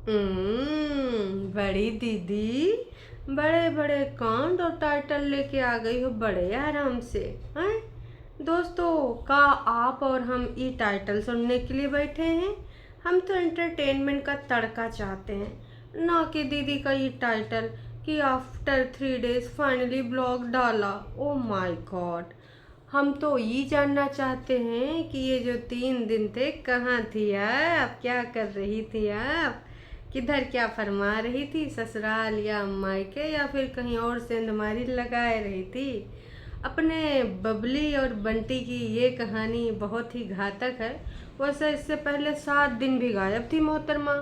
बड़ी दीदी, बड़े बड़े कांड और टाइटल लेके आ गई हो बड़े आराम से। हैं दोस्तों, का आप और हम ई टाइटल सुनने के लिए बैठे हैं? हम तो एंटरटेनमेंट का तड़का चाहते हैं, ना कि दीदी का ये टाइटल कि आफ्टर 3 days फाइनली ब्लॉग डाला। ओ माय गॉड, हम तो ये जानना चाहते हैं कि ये जो 3 दिन थे कहाँ थी आप, क्या कर रही थी आप, किधर क्या फरमा रही थी, ससुराल या मायके या फिर कहीं और सेंधमारी लगाए रही थी। अपने बबली और बंटी की ये कहानी बहुत ही घातक है। वैसे इससे पहले 7 दिन भी गायब थी मोहतरमा,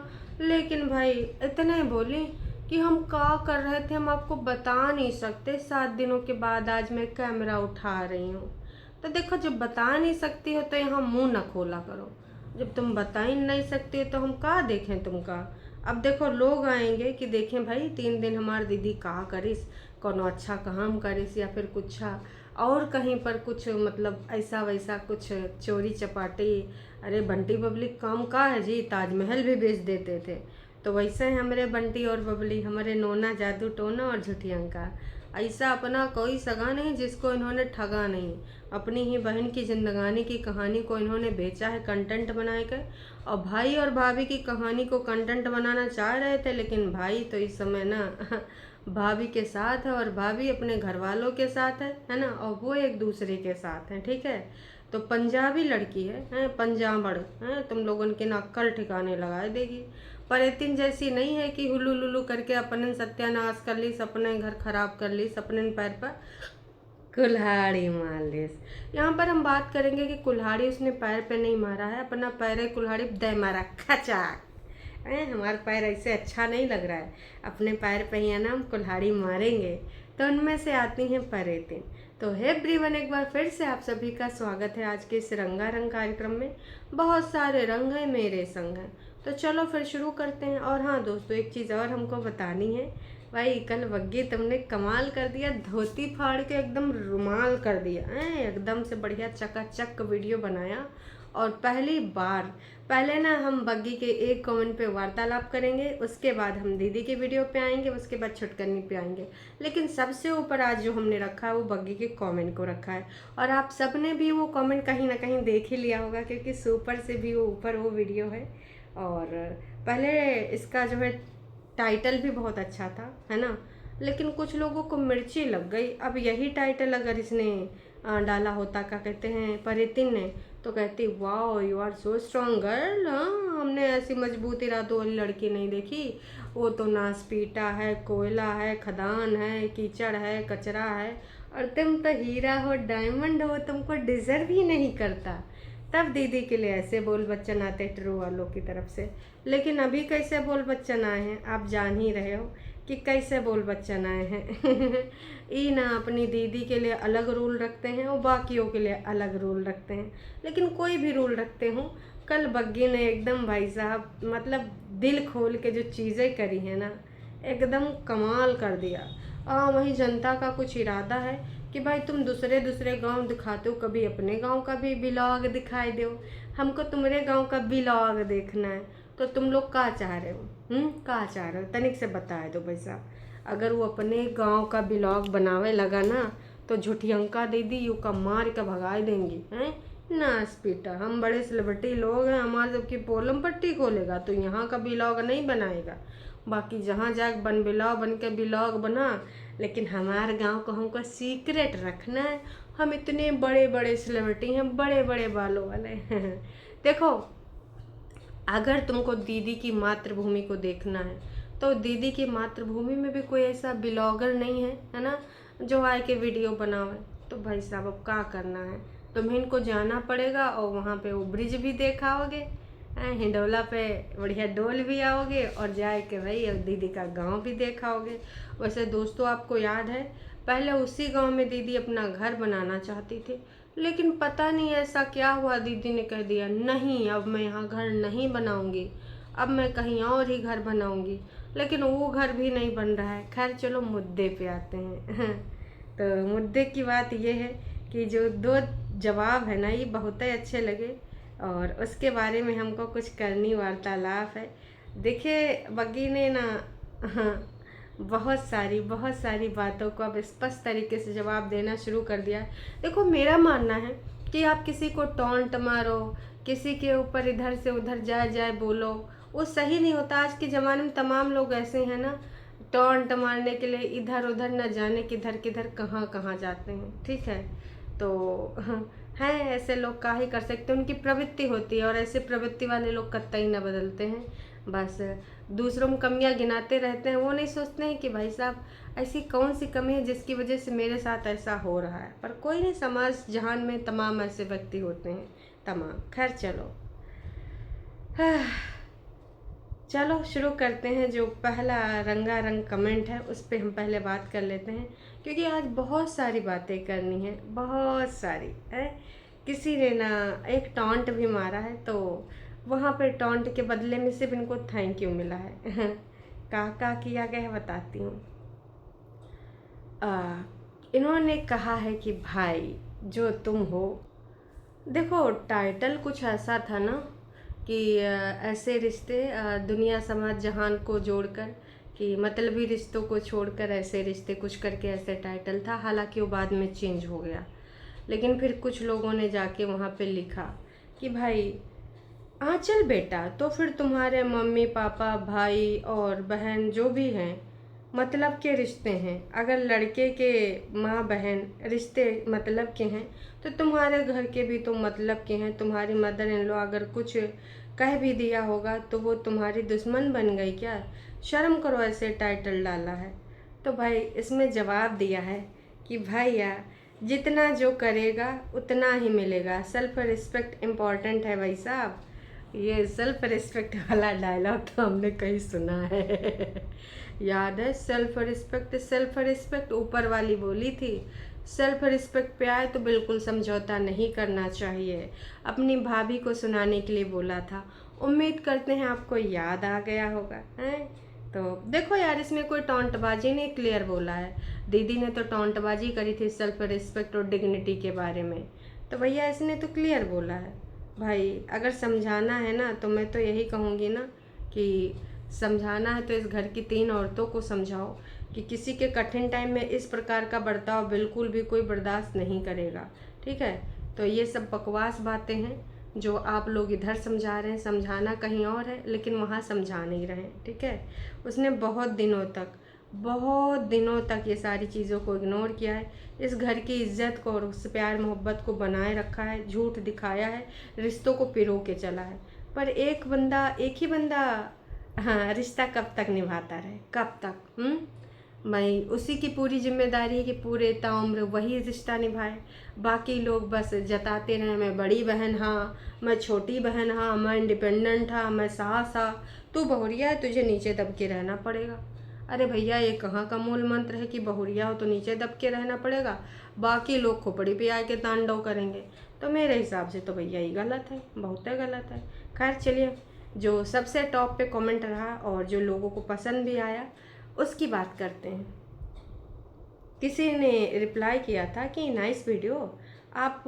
लेकिन भाई इतने बोली कि हम क्या कर रहे थे हम आपको बता नहीं सकते। 7 दिनों के बाद आज मैं कैमरा उठा रही हूँ। तो देखो, जब बता नहीं सकती हो तो यहाँ मुंह न खोला करो। जब तुम बता ही नहीं सकती हो तो हम कहाँ देखें तुमका। अब देखो, लोग आएंगे कि देखें भाई 3 दिन हमारी दीदी कहाँ करिस, कोनो अच्छा काम करिस या फिर कुछ और कहीं पर कुछ मतलब ऐसा वैसा कुछ चोरी चपाटी। अरे बंटी बबली काम का है जी, ताजमहल भी बेच देते थे। तो वैसे हैं हमारे बंटी और बबली, हमारे नोना जादू टोना और झुठियंका। ऐसा अपना कोई सगा नहीं जिसको इन्होंने ठगा नहीं। अपनी ही बहन की जिंदगानी की कहानी को इन्होंने बेचा है कंटेंट बना कर। और भाई और भाभी की कहानी को कंटेंट बनाना चाह रहे थे, लेकिन भाई तो इस समय ना भाभी के साथ है और भाभी अपने घर वालों के साथ है ना, और वो एक दूसरे के साथ है। ठीक है, तो पंजाबी लड़की है पंजाबड़ है, तुम लोगों के ना अक्ल ठिकाने लगा देगी। पर इतनी जैसी नहीं है कि हुलू लुलू करके अपने सत्यानाश कर ली, अपने घर खराब कर ली, अपने पैर पर कुल्हाड़ी मार ली। यहाँ पर हम बात करेंगे कि कुल्हाड़ी उसने पैर पे नहीं मारा है, अपना पैर कुल्हाड़ी दे मारा खचाक। हमारा पैर ऐसे अच्छा नहीं लग रहा है, अपने पैर पे ही है ना हम कुल्हाड़ी मारेंगे। तो उनमें से आती हैं परेतिन। तो हे एवरीवन, एक बार फिर से आप सभी का स्वागत है आज के इस रंगारंग कार्यक्रम में। बहुत सारे रंग हैं मेरे संग हैं, तो चलो फिर शुरू करते हैं। और हाँ दोस्तों, एक चीज़ और हमको बतानी है। भाई कल वग्गी तुमने कमाल कर दिया, धोती फाड़ के एकदम रुमाल कर दिया है, एकदम से बढ़िया चकाचक वीडियो बनाया। और पहली बार, पहले ना हम बग्गी के एक कमेंट पे वार्तालाप करेंगे, उसके बाद हम दीदी के वीडियो पे आएंगे, उसके बाद छुटकनी पे आएंगे। लेकिन सबसे ऊपर आज जो हमने रखा है वो बग्गी के कमेंट को रखा है। और आप सब ने भी वो कमेंट कहीं ना कहीं देख ही लिया होगा, क्योंकि सुपर से भी वो ऊपर वो वीडियो है। और पहले इसका जो है टाइटल भी बहुत अच्छा था, है ना, लेकिन कुछ लोगों को मिर्ची लग गई। अब यही टाइटल अगर इसने डाला होता, क्या कहते हैं, परितिन ने, तो कहती वाह you are so strong girl. हाँ, हमने ऐसी मजबूत इरादों वाली लड़की नहीं देखी। वो तो नासपीटा है, कोयला है, खदान है, कीचड़ है, कचरा है, और तुम तो हीरा हो, डायमंड हो, तुमको डिजर्व ही नहीं करता। तब दीदी के लिए ऐसे बोल बच्चन आते ट्रू वालों की तरफ से। लेकिन अभी कैसे बोल बच्चन आए हैं आप जान ही रहे हो कि कैसे बोल बच्चन आए हैं। ई ना अपनी दीदी के लिए अलग रूल रखते हैं और बाकियों के लिए अलग रूल रखते हैं। लेकिन कोई भी रूल रखते हो, कल बग्गी ने एकदम भाई साहब मतलब दिल खोल के जो चीज़ें करी हैं ना, एकदम कमाल कर दिया। वहीं जनता का कुछ इरादा है कि भाई तुम दूसरे दूसरे गांव दिखाते हो, कभी अपने गांव का भी ब्लॉग दिखाई दो। हमको तुम्हारे गांव का ब्लॉग देखना है। तो तुम लोग क्या चाह रहे हो, क्या चाह रहे हो, तनिक से बता दो भाई साहब। अगर वो अपने गांव का ब्लॉग बनावे लगा ना, तो झुठियंका दीदी यू का मार के भगा देंगी हैं। नास पीटा, हम बड़े सेलिब्रिटी लोग हैं, हमारे सबकी पोलम पट्टी खोलेगा तो यहाँ का ब्लॉग नहीं बनाएगा। बाकी जहाँ जाके बन बिलाव बन के ब्लॉग बना, लेकिन हमारे गांव को हमको सीक्रेट रखना है। हम इतने बड़े बड़े सेलिब्रिटी हैं, बड़े बड़े बालों वाले। देखो, अगर तुमको दीदी की मातृभूमि को देखना है, तो दीदी की मातृभूमि में भी कोई ऐसा ब्लॉगर नहीं है ना, जो आए के वीडियो बनावे। तो भाई साहब अब क्या करना है, तुम्हें इनको जाना पड़ेगा और वहाँ पे वो ब्रिज भी देखा होगे, हिंडोला पे बढ़िया डोल भी आओगे, और जाए के भाई अब दीदी का गांव भी देखा होगे। वैसे दोस्तों, आपको याद है पहले उसी गांव में दीदी अपना घर बनाना चाहती थी, लेकिन पता नहीं ऐसा क्या हुआ, दीदी ने कह दिया नहीं अब मैं यहाँ घर नहीं बनाऊंगी, अब मैं कहीं और ही घर बनाऊंगी। लेकिन वो घर भी नहीं बन रहा है। खैर चलो मुद्दे पे आते हैं। तो मुद्दे की बात ये है कि जो दो जवाब है ना, ये बहुत ही अच्छे लगे, और उसके बारे में हमको कुछ करनी वार्तालाप है। देखिए बग्गी ने ना, हाँ, बहुत सारी बातों को अब स्पष्ट तरीके से जवाब देना शुरू कर दिया। देखो मेरा मानना है कि आप किसी को टॉन्ट मारो, किसी के ऊपर इधर से उधर जाए जाए बोलो, वो सही नहीं होता। आज के ज़माने में तमाम लोग ऐसे हैं ना, टॉन्ट मारने के लिए इधर उधर न जाने किधर किधर कहाँ कहाँ जाते हैं। ठीक है, तो हाँ, हैं ऐसे लोग, का ही कर सकते हैं, उनकी प्रवृत्ति होती है, और ऐसे प्रवृत्ति वाले लोग कतई न बदलते हैं। बस दूसरों में कमियां गिनाते रहते हैं, वो नहीं सोचते हैं कि भाई साहब ऐसी कौन सी कमी है जिसकी वजह से मेरे साथ ऐसा हो रहा है। पर कोई नहीं, समाज जहान में तमाम ऐसे व्यक्ति होते हैं, तमाम। खैर चलो, चलो शुरू करते हैं। जो पहला रंगारंग कमेंट है उस पर हम पहले बात कर लेते हैं, क्योंकि आज बहुत सारी बातें करनी है, बहुत सारी है। किसी ने ना एक टॉन्ट भी मारा है, तो वहाँ पर टॉन्ट के बदले में सिर्फ इनको थैंक यू मिला है। का किया गया है बताती हूँ। इन्होंने कहा है कि भाई जो तुम हो, देखो टाइटल कुछ ऐसा था ना कि ऐसे रिश्ते, दुनिया समाज जहान को जोड़कर, कि मतलबी रिश्तों को छोड़कर ऐसे रिश्ते, कुछ करके ऐसे टाइटल था। हालांकि वो बाद में चेंज हो गया, लेकिन फिर कुछ लोगों ने जाके वहाँ पे लिखा कि भाई आंचल बेटा, तो फिर तुम्हारे मम्मी पापा भाई और बहन जो भी हैं मतलब के रिश्ते हैं। अगर लड़के के माँ बहन रिश्ते मतलब के हैं, तो तुम्हारे घर के भी तो मतलब के हैं। तुम्हारी मदर इन लॉ अगर कुछ कह भी दिया होगा तो वो तुम्हारी दुश्मन बन गई क्या? शर्म करो, ऐसे टाइटल डाला है। तो भाई इसमें जवाब दिया है कि भैया जितना जो करेगा उतना ही मिलेगा। सेल्फ रिस्पेक्ट इम्पॉर्टेंट है भाई साहब। ये सेल्फ रिस्पेक्ट वाला डायलॉग तो हमने कहीं सुना है। याद है, सेल्फ रिस्पेक्ट ऊपर वाली बोली थी। सेल्फ रिस्पेक्ट पे आए तो बिल्कुल समझौता नहीं करना चाहिए। अपनी भाभी को सुनाने के लिए बोला था। उम्मीद करते हैं आपको याद आ गया होगा, हैं? तो देखो यार, इसमें कोई टॉन्टबाजी नहीं, क्लियर बोला है। दीदी ने तो टॉन्टबाजी करी थी सेल्फ रिस्पेक्ट और डिग्निटी के बारे में, तो भैया इसने तो क्लियर बोला है। भाई अगर समझाना है ना, तो मैं तो यही कहूँगी ना कि समझाना है तो इस घर की 3 औरतों को समझाओ कि किसी के कठिन टाइम में इस प्रकार का बर्ताव बिल्कुल भी कोई बर्दाश्त नहीं करेगा। ठीक है, तो ये सब बकवास बातें हैं जो आप लोग इधर समझा रहे हैं, समझाना कहीं और है, लेकिन वहाँ समझा नहीं रहे हैं। ठीक है, उसने बहुत दिनों तक ये सारी चीज़ों को इग्नोर किया है। इस घर की इज्जत को और उस प्यार मोहब्बत को बनाए रखा है, झूठ दिखाया है, रिश्तों को पिरो के चला है। पर एक ही बंदा, हाँ, रिश्ता कब तक निभाता रहे, कब तक? भाई उसी की पूरी जिम्मेदारी है कि पूरे ताउम्र वही रिश्ता निभाए। बाकी लोग बस जताते रहे, मैं बड़ी बहन हाँ, मैं छोटी बहन हाँ, मैं इंडिपेंडेंट हाँ, मैं सास हाँ, तू बहुरिया है, तुझे नीचे दब के रहना पड़ेगा। अरे भैया, ये कहाँ का मूल मंत्र है कि बहुरिया हो तो नीचे दब के रहना पड़ेगा, बाकी लोग खोपड़ी पे आके तांडव करेंगे? तो मेरे हिसाब से तो भैया ये गलत है, बहुत गलत है। खैर चलिए, जो सबसे टॉप पे कमेंट रहा और जो लोगों को पसंद भी आया उसकी बात करते हैं। किसी ने रिप्लाई किया था कि नाइस वीडियो, आप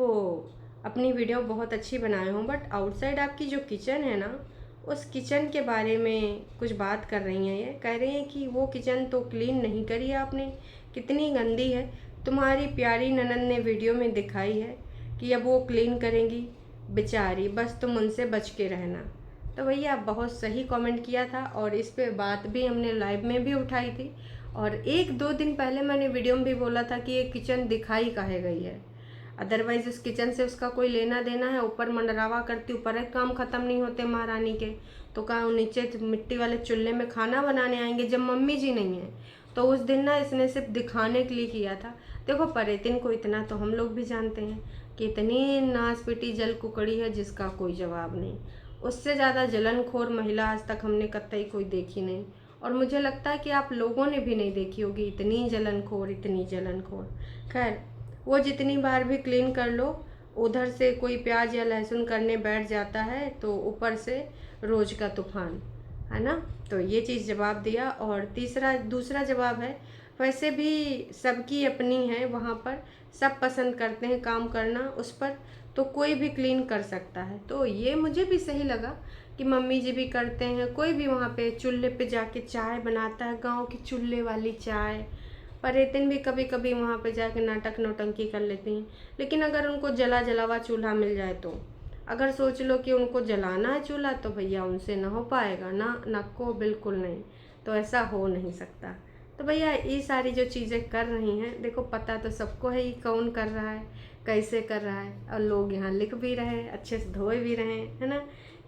अपनी वीडियो बहुत अच्छी बनाए हो, बट आउटसाइड आपकी जो किचन है ना, उस किचन के बारे में कुछ बात कर रही हैं। ये कह रही हैं कि वो किचन तो क्लीन नहीं करी आपने, कितनी गंदी है। तुम्हारी प्यारी ननद ने वीडियो में दिखाई है कि अब वो क्लीन करेंगी बेचारी, बस तुम उनसे बच के रहना। तो भैया बहुत सही कमेंट किया था, और इस पे बात भी हमने लाइव में भी उठाई थी, और 1-2 दिन पहले मैंने वीडियो में भी बोला था कि ये किचन दिखाई काहे गई है। अदरवाइज उस किचन से उसका कोई लेना देना है, ऊपर मंडरावा करती, ऊपर एक काम ख़त्म नहीं होते महारानी के, तो कहा नीचे मिट्टी वाले चूल्हे में खाना बनाने आएंगे जब मम्मी जी नहीं है। तो उस दिन ना इसने सिर्फ दिखाने के लिए किया था। देखो परितिन को इतना तो हम लोग भी जानते हैं कि इतनी नाच पिटी जल कुकड़ी है जिसका कोई जवाब नहीं। उससे ज़्यादा जलनखोर महिला आज तक हमने कतई कोई देखी नहीं, और मुझे लगता है कि आप लोगों ने भी नहीं देखी होगी इतनी जलनखोर। खैर, वो जितनी बार भी क्लीन कर लो, उधर से कोई प्याज या लहसुन करने बैठ जाता है तो ऊपर से रोज का तूफान, है ना? तो ये चीज़ जवाब दिया। और दूसरा जवाब है, वैसे भी सबकी अपनी है, वहाँ पर सब पसंद करते हैं काम करना उस पर, तो कोई भी क्लीन कर सकता है। तो ये मुझे भी सही लगा कि मम्मी जी भी करते हैं, कोई भी वहाँ पे चूल्हे पे जाके चाय बनाता है, गांव की चूल्हे वाली चाय। परेतिन भी कभी कभी वहाँ पे जाके नाटक नौटंकी कर लेती हैं। लेकिन अगर उनको जला जलावा चूल्हा मिल जाए तो, अगर सोच लो कि उनको जलाना है चूल्हा, तो भैया उनसे ना हो पाएगा ना, नको बिल्कुल नहीं। तो ऐसा हो नहीं सकता। तो भैया ये सारी जो चीज़ें कर रही हैं, देखो पता तो सबको है ये कौन कर रहा है, कैसे कर रहा है, और लोग यहाँ लिख भी रहे हैं, अच्छे से धोए भी रहे हैं, है ना।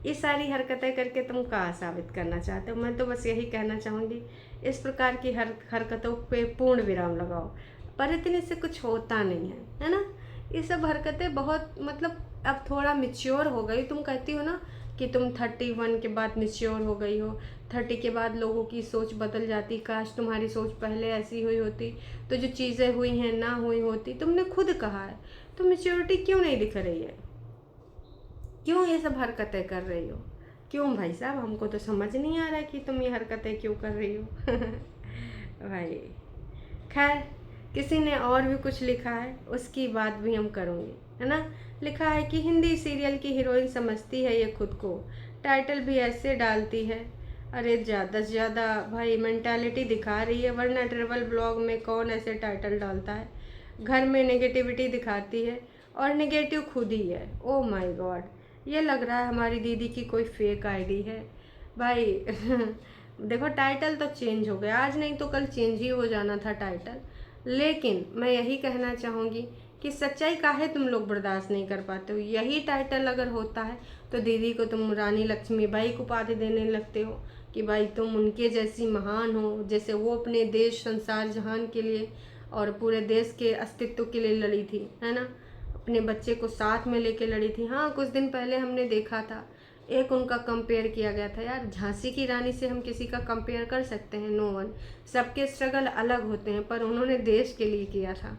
ये सारी हरकतें करके तुम क्या साबित करना चाहते हो? मैं तो बस यही कहना चाहूँगी, इस प्रकार की हरकतों पे पूर्ण विराम लगाओ। पर इतने से कुछ होता नहीं है ना। ये सब हरकतें बहुत मतलब अब थोड़ा मिच्योर हो गई। तुम कहती हो ना कि तुम 31 के बाद मिच्योर हो गई हो, 30 के बाद लोगों की सोच बदल जाती। काश तुम्हारी सोच पहले ऐसी हुई होती तो जो चीज़ें हुई हैं ना हुई होती। तुमने खुद कहा है, तो मेच्योरिटी क्यों नहीं दिख रही है? क्यों ये सब हरकतें कर रही हो? क्यों भाई साहब? हमको तो समझ नहीं आ रहा है कि तुम ये हरकतें क्यों कर रही हो। भाई खैर, किसी ने और भी कुछ लिखा है, उसकी बात भी हम करूँगी, है ना। लिखा है कि हिंदी सीरियल की हीरोइन समझती है ये खुद को, टाइटल भी ऐसे डालती है। अरे ज़्यादा से ज़्यादा भाई मेंटालिटी दिखा रही है, वरना ट्रेवल ब्लॉग में कौन ऐसे टाइटल डालता है। घर में नेगेटिविटी दिखाती है और नेगेटिव खुद ही है। ओ माय गॉड, ये लग रहा है हमारी दीदी की कोई फेक आईडी है भाई। देखो टाइटल तो चेंज हो गया, आज नहीं तो कल चेंज ही हो जाना था टाइटल। लेकिन मैं यही कहना चाहूँगी कि सच्चाई काहे तुम लोग बर्दाश्त नहीं कर पाते हो। यही टाइटल अगर होता है तो दीदी को तुम रानी लक्ष्मीबाई को उपाधि देने लगते हो कि भाई तुम उनके जैसी महान हो, जैसे वो अपने देश संसार जहान के लिए और पूरे देश के अस्तित्व के लिए लड़ी थी, है ना। अपने बच्चे को साथ में लेके लड़ी थी। हाँ, कुछ दिन पहले हमने देखा था, एक उनका कंपेयर किया गया था। यार झांसी की रानी से हम किसी का कंपेयर कर सकते हैं? No one. सबके स्ट्रगल अलग होते हैं, पर उन्होंने देश के लिए किया था।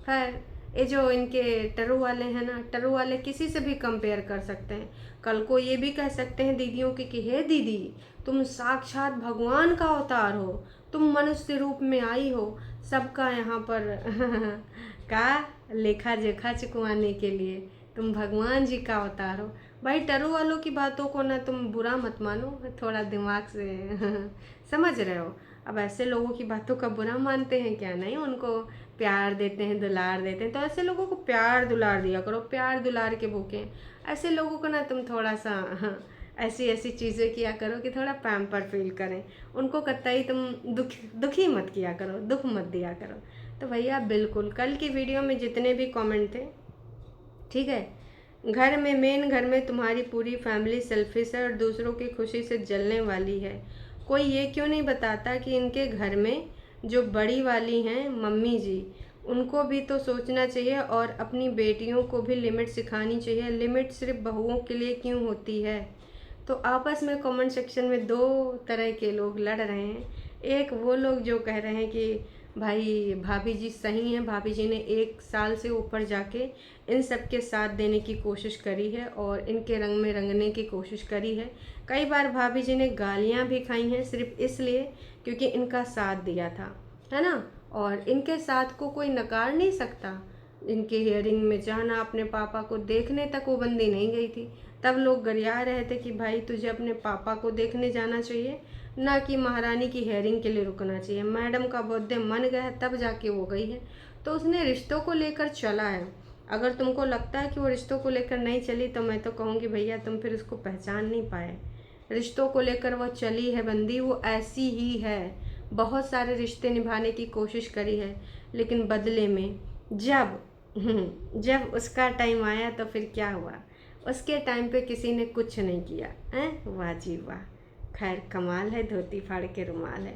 खैर, ये जो इनके टरू वाले हैं ना, टरू वाले किसी से भी कंपेयर कर सकते हैं। कल को ये भी कह सकते हैं दीदियों की कि हे दीदी, तुम साक्षात भगवान का अवतार हो, तुम मनुष्य रूप में आई हो सबका यहाँ पर का लेखा जोखा चुकवाने के लिए। तुम भगवान जी का अवतार हो। भाई टरू वालों की बातों को ना तुम बुरा मत मानो, थोड़ा दिमाग से समझ रहे हो। अब ऐसे लोगों की बातों का बुरा मानते हैं क्या? नहीं, उनको प्यार देते हैं, दुलार देते हैं। तो ऐसे लोगों को प्यार दुलार दिया करो, प्यार दुलार के भूखे ऐसे लोगों को ना तुम थोड़ा सा ऐसी ऐसी चीज़ें किया करो कि थोड़ा पैम्पर फील करें। उनको कतई तुम दुखी मत किया करो, दुख मत दिया करो। तो भैया बिल्कुल कल की वीडियो में जितने भी कमेंट थे, ठीक है, घर में तुम्हारी पूरी फैमिली सेल्फिश है और दूसरों की खुशी से जलने वाली है। कोई ये क्यों नहीं बताता कि इनके घर में जो बड़ी वाली हैं मम्मी जी, उनको भी तो सोचना चाहिए और अपनी बेटियों को भी लिमिट सिखानी चाहिए। लिमिट सिर्फ बहुओं के लिए क्यों होती है? तो आपस में कमेंट सेक्शन में दो तरह के लोग लड़ रहे हैं। एक वो लोग जो कह रहे हैं कि भाई भाभी जी सही हैं, भाभी जी ने 1 साल से ऊपर जाके इन सब के साथ देने की कोशिश करी है और इनके रंग में रंगने की कोशिश करी है। कई बार भाभी जी ने गालियाँ भी खाई हैं सिर्फ इसलिए क्योंकि इनका साथ दिया था, है ना। और इनके साथ को कोई नकार नहीं सकता। इनके हियरिंग में जाना, अपने पापा को देखने तक वो बंदी नहीं गई थी, तब लोग गरिया रहे थे कि भाई तुझे अपने पापा को देखने जाना चाहिए, ना कि महारानी की हेयरिंग के लिए रुकना चाहिए। मैडम का बर्थडे मन गया तब जाके वो गई है। तो उसने रिश्तों को लेकर चला है। अगर तुमको लगता है कि वो रिश्तों को लेकर नहीं चली, तो मैं तो कहूँगी भैया तुम फिर उसको पहचान नहीं पाए। रिश्तों को लेकर वो चली है बंदी, वो ऐसी ही है। बहुत सारे रिश्ते निभाने की कोशिश करी है, लेकिन बदले में जब उसका टाइम आया तो फिर क्या हुआ? उसके टाइम पे किसी ने कुछ नहीं किया है। वाह जी वाह, खैर कमाल है, धोती फाड़ के रुमाल है।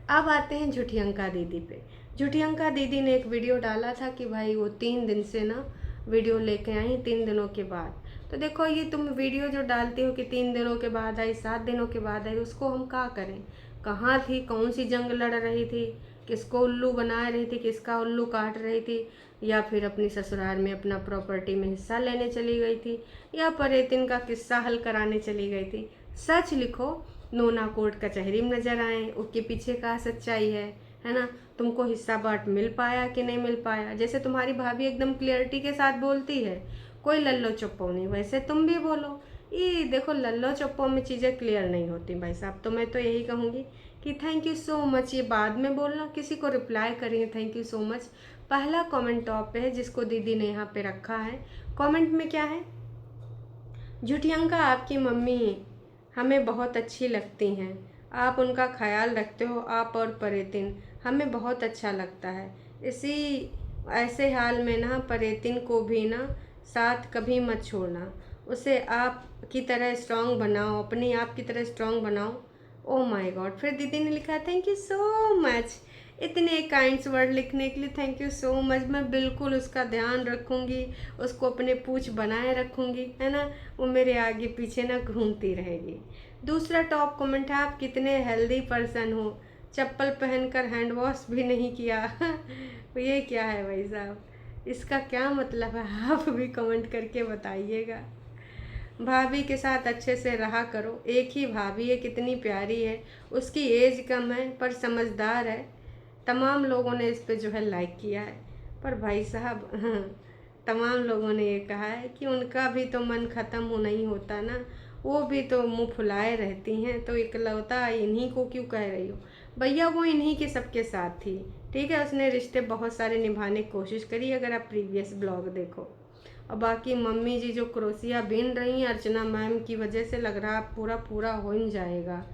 अब आते हैं झूठियंका दीदी पे। झूठियंका दीदी ने एक वीडियो डाला था कि भाई वो 3 दिन से ना वीडियो लेके आई, 3 दिनों के बाद। तो देखो ये तुम वीडियो जो डालती हो कि 3 दिनों के बाद आई, 7 दिनों के बाद आई, उसको हम क्या करें? कहाँ थी? कौन सी जंग लड़ रही थी? किसको उल्लू बना रही थी? किसका उल्लू काट रही थी? या फिर अपनी ससुराल में अपना प्रॉपर्टी में हिस्सा लेने चली गई थी, या परेतिन का किस्सा हल कराने चली गई थी? सच लिखो, नोना कोर्ट कचहरी में नजर आए, उसके पीछे का सच्चाई है ना। तुमको हिस्सा बांट मिल पाया कि नहीं मिल पाया? जैसे तुम्हारी भाभी एकदम क्लियरिटी के साथ बोलती है, कोई लल्लो चुप्पो नहीं, वैसे तुम भी बोलो। ये देखो लल्लो चप्पो में चीज़ें क्लियर नहीं होती भाई साहब। तो मैं तो यही कहूँगी कि थैंक यू सो मच। ये बाद में बोलना, किसी को रिप्लाई करिए थैंक यू सो मच। पहला कमेंट टॉप पे है जिसको दीदी ने यहाँ पे रखा है। कमेंट में क्या है? झुठियंका आपकी मम्मी हमें बहुत अच्छी लगती हैं, आप उनका ख्याल रखते हो, आप और परेतिन हमें बहुत अच्छा लगता है। इसी ऐसे हाल में ना परेतिन को भी ना साथ कभी मत छोड़ना, उसे आप की तरह स्ट्रांग बनाओ, अपनी आप की तरह स्ट्रांग बनाओ। Oh my God. फिर दीदी ने लिखा थैंक यू सो मच, इतने काइंड्स वर्ड लिखने के लिए थैंक यू सो मच। मैं बिल्कुल उसका ध्यान रखूँगी, उसको अपने पूछ बनाए रखूँगी, है ना। वो मेरे आगे पीछे ना घूमती रहेगी। दूसरा टॉप कमेंट है, आप कितने हेल्दी पर्सन हो, चप्पल पहनकर हैंड वॉश भी नहीं किया। तो ये क्या है भाई साहब, इसका क्या मतलब है? आप भी कमेंट करके बताइएगा। भाभी के साथ अच्छे से रहा करो, एक ही भाभी है, कितनी प्यारी है, उसकी एज कम है पर समझदार है। तमाम लोगों ने इस पे जो है लाइक किया है। पर भाई साहब तमाम लोगों ने ये कहा है कि उनका भी तो मन ख़त्म हो नहीं होता ना, वो भी तो मुंह फुलाए रहती हैं, तो इकलौता इन्हीं को क्यों कह रही हो? भैया वो इन्हीं के सबके साथ थी, ठीक है। उसने रिश्ते बहुत सारे निभाने की कोशिश करी, अगर आप प्रीवियस ब्लॉग देखो। और बाकी मम्मी जी जो क्रोसिया बीन रही हैं अर्चना मैम की वजह से, लग रहा पूरा पूरा हो ही जाएगा।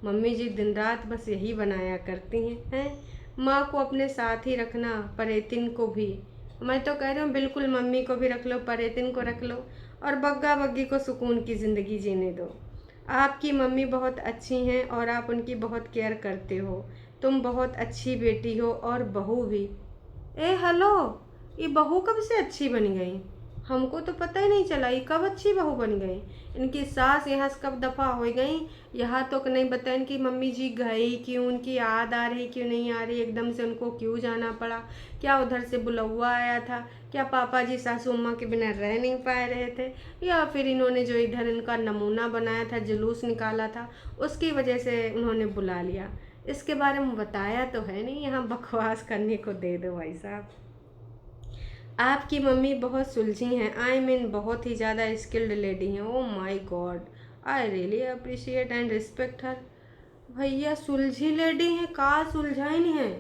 मम्मी जी दिन रात बस यही बनाया करती हैं। माँ को अपने साथ ही रखना, परेतिन को भी। मैं तो कह रही हूँ बिल्कुल मम्मी को भी रख लो, परेतिन को रख लो, और बग्गा बग्गी को सुकून की ज़िंदगी जीने दो। आपकी मम्मी बहुत अच्छी हैं और आप उनकी बहुत केयर करते हो। तुम बहुत अच्छी बेटी हो और बहू भी। ए हेलो, ये बहू कब से अच्छी बन गई? हमको तो पता ही नहीं चला, ये कब अच्छी बहू बन गई। इनकी सास यहाँ से कब दफ़ा हो गई, यहाँ तो नहीं बताया इनकी मम्मी जी गई क्यों, उनकी याद आ रही क्यों नहीं आ रही, एकदम से उनको क्यों जाना पड़ा, क्या उधर से बुलौआ आया था, क्या पापा जी सासू अम्मा के बिना रह नहीं पा रहे थे, या फिर इन्होंने जो इधर इनका नमूना बनाया था, जुलूस निकाला था, उसकी वजह से उन्होंने बुला लिया। इसके बारे में बताया तो है नहीं, यहाँ बकवास करने को दे दो भाई साहब। आपकी मम्मी बहुत सुलझी हैं, आई मीन बहुत ही ज़्यादा स्किल्ड लेडी हैं। Oh my God, I really appreciate and respect her. भैया सुलझी लेडी हैं, का सुलझाइन है?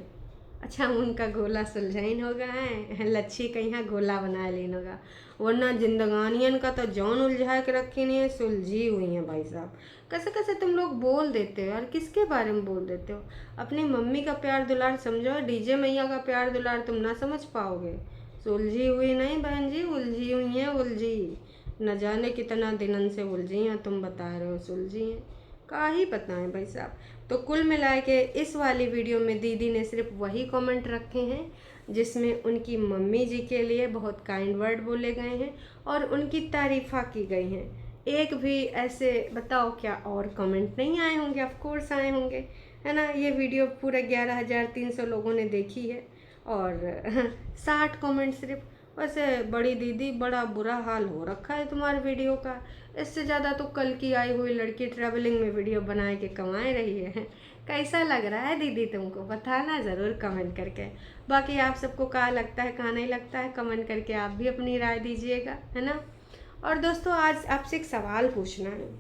अच्छा उनका गोला सुलझाइन होगा है, लच्छी का यहाँ गोला बना लेन होगा, वरना जिंदगानियन का तो जौन उलझा के रखी नहीं है, सुलझी हुई हैं भाई साहब। कैसे कैसे तुम लोग बोल देते हो यार, किसके बारे में बोल देते हो? अपनी मम्मी का प्यार दुलार समझो, डीजे मैया का प्यार दुलार तुम ना समझ पाओगे। सुलझी हुई नहीं बहन जी, उलझी हुई हैं, उलझी। न जाने कितना दिनन से उलझी हैं, तुम बता रहे हो सुलझी हैं, का ही पता है भाई साहब। तो कुल मिला के इस वाली वीडियो में दीदी ने सिर्फ वही कमेंट रखे हैं जिसमें उनकी मम्मी जी के लिए बहुत काइंड वर्ड बोले गए हैं और उनकी तारीफ़ा की गई हैं। एक भी ऐसे बताओ क्या और कमेंट नहीं आए होंगे? ऑफ कोर्स आए होंगे, है ना। ये वीडियो पूरा 11,300 लोगों ने देखी है और 60 कमेंट सिर्फ। वैसे बड़ी दीदी बड़ा बुरा हाल हो रखा है तुम्हारे वीडियो का, इससे ज़्यादा तो कल की आई हुई लड़की ट्रैवलिंग में वीडियो बनाए के कमाए रही है। कैसा लग रहा है दीदी तुमको, बताना ज़रूर कमेंट करके। बाकी आप सबको कहाँ लगता है कहाँ नहीं लगता है, कमेंट करके आप भी अपनी राय दीजिएगा, है ना। और दोस्तों आज आपसे एक सवाल पूछना है,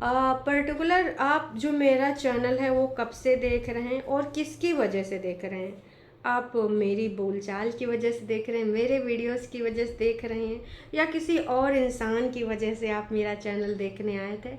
पर्टिकुलर आप जो मेरा चैनल है वो कब से देख रहे हैं और किसकी वजह से देख रहे हैं? आप मेरी बोलचाल की वजह से देख रहे हैं, मेरे वीडियोस की वजह से देख रहे हैं, या किसी और इंसान की वजह से आप मेरा चैनल देखने आए थे?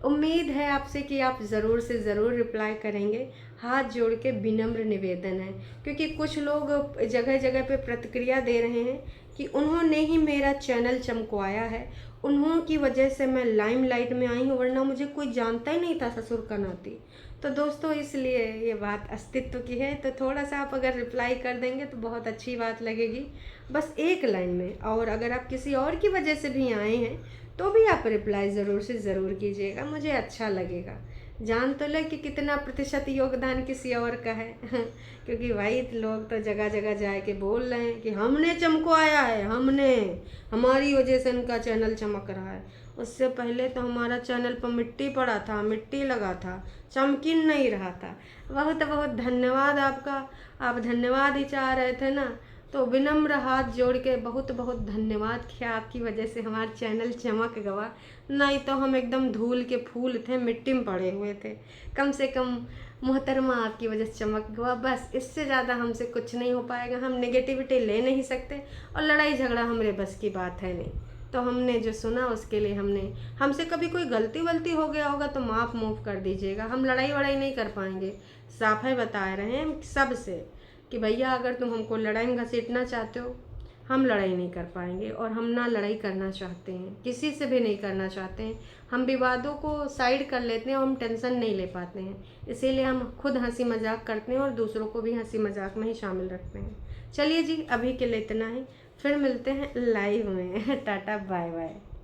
उम्मीद है आपसे कि आप ज़रूर से ज़रूर रिप्लाई करेंगे। हाथ जोड़ के विनम्र निवेदन है, क्योंकि कुछ लोग जगह जगह पे प्रतिक्रिया दे रहे हैं कि उन्होंने ही मेरा चैनल चमकवाया है, उन्हों की वजह से मैं लाइमलाइट में आई हूँ, वरना मुझे कोई जानता ही नहीं था ससुर का नाती। तो दोस्तों इसलिए ये बात अस्तित्व की है, तो थोड़ा सा आप अगर रिप्लाई कर देंगे तो बहुत अच्छी बात लगेगी, बस एक लाइन में। और अगर आप किसी और की वजह से भी आए हैं तो भी आप रिप्लाई ज़रूर से ज़रूर कीजिएगा, मुझे अच्छा लगेगा। जान तो ले कि कितना प्रतिशत योगदान किसी और का है क्योंकि भाई लोग तो जगह जगह जाए के बोल रहे हैं कि हमने चमकवाया है, हमने, हमारी वजह से उनका चैनल चमक रहा है। उससे पहले तो हमारा चैनल पर मिट्टी पड़ा था, मिट्टी लगा था, चमकिन नहीं रहा था। बहुत बहुत धन्यवाद आपका, आप धन्यवाद ही चाह रहे थे ना, तो विनम्र हाथ जोड़ के बहुत बहुत धन्यवाद कि आपकी वजह से हमारा चैनल चमक गया, नहीं तो हम एकदम धूल के फूल थे, मिट्टी में पड़े हुए थे। कम से कम मोहतरमा आपकी वजह से चमक गया, बस इससे ज़्यादा हमसे कुछ नहीं हो पाएगा। हम नेगेटिविटी ले नहीं सकते और लड़ाई झगड़ा हमारे बस की बात है नहीं। तो हमने जो सुना उसके लिए हमसे कभी कोई गलती वलती हो गया होगा तो माफ़ मूफ़ कर दीजिएगा। हम लड़ाई वड़ाई नहीं कर पाएंगे, साफ है बता रहे हैं हम सबसे कि भैया अगर तुम हमको लड़ाई में घसीटना चाहते हो, हम लड़ाई नहीं कर पाएंगे और हम ना लड़ाई करना चाहते हैं, किसी से भी नहीं करना चाहते हैं। हम विवादों को साइड कर लेते हैं और हम टेंशन नहीं ले पाते हैं, इसीलिए हम खुद हंसी मजाक करते हैं और दूसरों को भी हंसी मजाक में ही शामिल रखते हैं। चलिए जी, अभी के लिए इतना ही, फिर मिलते हैं लाइव में। Tata bye bye.